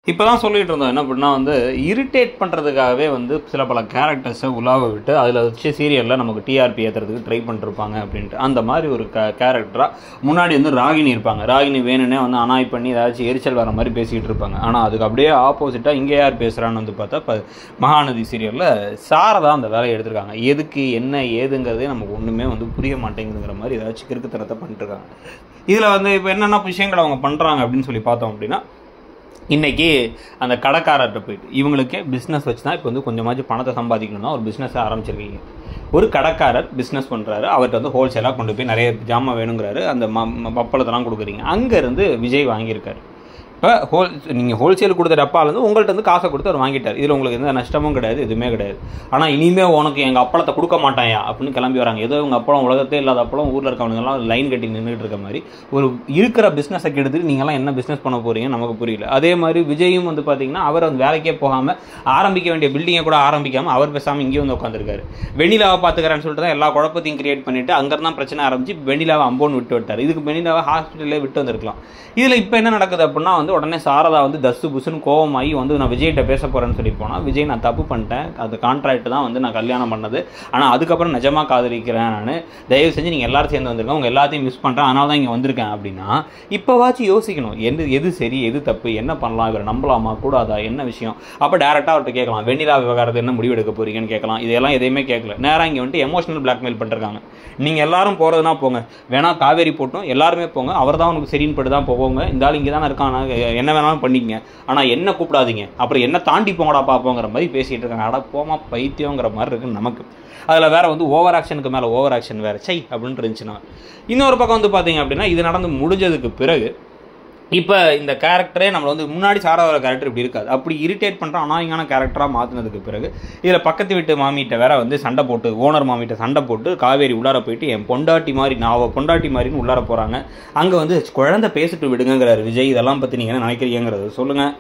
இப்போ தான் சொல்லிகிட்டு இருந்தோம் என்ன அப்படின்னா வந்து இரிட்டேட் பண்ணுறதுக்காகவே வந்து சில பல கேரக்டர்ஸை உலாவ விட்டு அதில் வச்சு சீரியலில் நமக்கு டிஆர்பி ஏற்றுறதுக்கு ட்ரை பண்ணிருப்பாங்க அப்படின்ட்டு அந்த மாதிரி ஒரு கேரக்டராக முன்னாடி வந்து ராகினி இருப்பாங்க. ராகினி வேணுன்னே வந்து அனாய் பண்ணி ஏதாச்சும் எரிச்சல் வர மாதிரி பேசிக்கிட்டு இருப்பாங்க. ஆனால் அதுக்கு அப்படியே ஆப்போசிட்டாக இங்கே யார் பேசுகிறான்னு வந்து பார்த்தா இப்போ மகாநதி சீரியலில் சாரதா அந்த வேலையை எடுத்திருக்காங்க. எதுக்கு என்ன ஏதுங்கிறதே நமக்கு ஒன்றுமே வந்து புரிய மாட்டேங்குதுங்கிற மாதிரி ஏதாச்சும் கிறுக்குத்தனத்தை பண்ணிட்டுருக்காங்க. இதில் வந்து இப்போ என்னென்ன விஷயங்கள் அவங்க பண்ணுறாங்க அப்படின்னு சொல்லி பார்த்தோம் அப்படின்னா, இன்றைக்கி அந்த கடைக்காரர்கிட்ட போயிட்டு இவங்களுக்கே பிஸ்னஸ் வச்சு தான் இப்போ வந்து கொஞ்சமாச்சும் பணத்தை சம்பாதிக்கணும்னா ஒரு பிஸ்னஸை ஆரம்பிச்சிருக்கீங்க. ஒரு கடைக்காரர் பிஸ்னஸ் பண்ணுறாரு, அவர்கிட்ட வந்து ஹோல்சேலாக கொண்டு போய் நிறைய ஜாமான் வேணுங்கிறாரு, அந்த பப்பளத்தெல்லாம் கொடுக்குறீங்க. அங்கேருந்து விஜய் வாங்கியிருக்காரு. இப்போ நீங்கள் ஹோல்சேல் கொடுத்த டப்பாலேருந்து உங்கள்கிட்ட வந்து காசை கொடுத்து அவர் வாங்கிட்டார். இதில் உங்களுக்கு எந்த நஷ்டமும் கிடையாது, எதுவுமே கிடையாது. ஆனால் இனிமேல் உனக்கு எங்கள் அப்பளத்தை கொடுக்க மாட்டாயா அப்படின்னு கிளம்பி வராங்க. ஏதோ உங்கள் அப்பளம் உலகத்தே இல்லாத அப்பளம் ஊரில் இருக்கவனுங்கெல்லாம் லைன் கட்டி நின்றுட்டு இருக்க மாதிரி ஒரு இருக்கிற பிஸ்னஸை கெடுத்துட்டு நீங்கள்லாம் என்ன பிஸ்னஸ் பண்ண போகிறீங்க நமக்கு புரியல. அதே மாதிரி விஜயும் வந்து பார்த்தீங்கன்னா அவர் வந்து வேலைக்கே போகாமல் ஆரம்பிக்க வேண்டிய பில்டிங்கை கூட ஆரம்பிக்காமல் அவர் பேசாமல் இங்கேயும் வந்து உட்காந்துருக்காரு. வெண்ணிலாவை பார்த்துக்கிறேன்னு சொல்லிட்டு தான் எல்லா குழப்பத்தையும் கிரியேட் பண்ணிவிட்டு அங்கேருந்தான் பிரச்சனை ஆரம்பிச்சு வெண்ணிலாவை அம்போன்னு விட்டு விட்டார். இதுக்கு வெண்ணிலாவை ஹாஸ்பிட்டலே விட்டு வந்திருக்கலாம். இதில் இப்போ என்ன நடக்குது அப்படின்னா வந்து உடனே சாரதா வந்து தஸ்ஸு புசுன்னு கோவமாகி வந்து நான் விஜய்கிட்ட பேச போகிறேன்னு சொல்லி போனால், விஜய் நான் தப்பு பண்ணிட்டேன், அது கான்ட்ராக்ட் தான் வந்து நான் கல்யாணம் பண்ணது, ஆனால் அதுக்கப்புறம் நிஜமாக காதலிக்கிறேன், நான் தயவு செஞ்சு நீங்கள் எல்லாரும் சேர்ந்து வந்திருக்கேன், உங்கள் எல்லாத்தையும் மிஸ் பண்ணுறேன், அதனால தான் இங்கே வந்திருக்கேன் அப்படின்னா இப்போவாச்சும் யோசிக்கணும் எது சரி எது தப்பு, என்ன பண்ணலாம், இவரை நம்பலாமா கூடாதா, என்ன விஷயம். அப்போ டேரெக்டாக அவர்கிட்ட கேட்கலாம், வெண்ணிலா விவகாரத்தை என்ன முடிவு எடுக்க போறீங்கன்னு கேட்கலாம். இதெல்லாம் எதையுமே கேட்கல, நேராக இங்கே வந்துட்டு எமோஷனல் பிளாக்மெயில் பண்ணிருக்காங்க. நீங்கள் எல்லாரும் போகிறதுனா போங்க, வேணா காவேரி போட்டும் எல்லாருமே போங்க, அவர் தான் உனக்கு சரின்னு பட்டு தான் போவோங்க, இந்த ஆள் இங்கே தானே இருக்கான், என்ன வேணாலும் பண்ணிக்கங்க, ஆனால் என்ன கூப்பிடாதீங்க, அப்புறம் என்ன தாண்டி போங்கடா பார்ப்போங்கிற மாதிரி பேசிகிட்டு இருக்காங்க. அட போமா பைத்தியங்கிற மாதிரி இருக்குது நமக்கு. அதில் வேறு வந்து ஓவர் ஆக்ஷனுக்கு மேலே ஓவர் ஆக்ஷன் வேறு சை அப்படின்னு இருந்துச்சுன்னா. இன்னொரு பக்கம் வந்து பார்த்தீங்க அப்படின்னா இது நடந்து முடிஞ்சதுக்கு பிறகு இப்போ இந்த கேரக்டரே நம்மளை வந்து முன்னாடி சாராத கேரக்டர் இப்படி இருக்காது, அப்படி இரிட்டேட் பண்ணுற அனாயங்கான கேரக்டராக மாற்றினதுக்கு பிறகு இதில் பக்கத்து வீட்டு மாமிகிட்ட வேற வந்து சண்டை போட்டு ஓனர் மாமிகிட்ட சண்டை போட்டு காவேரி உள்ளார போயிட்டு என் பொண்டாட்டி மாதிரி நான் அவள் பொண்டாட்டி மாதிரின்னு உள்ளார போகிறாங்க. அங்கே வந்து குழந்தை பேசிட்டு விடுங்கிறாரு விஜய். இதெல்லாம் பற்றி நீங்கள் என்ன நினைக்கிறீங்கிறது சொல்லுங்கள்.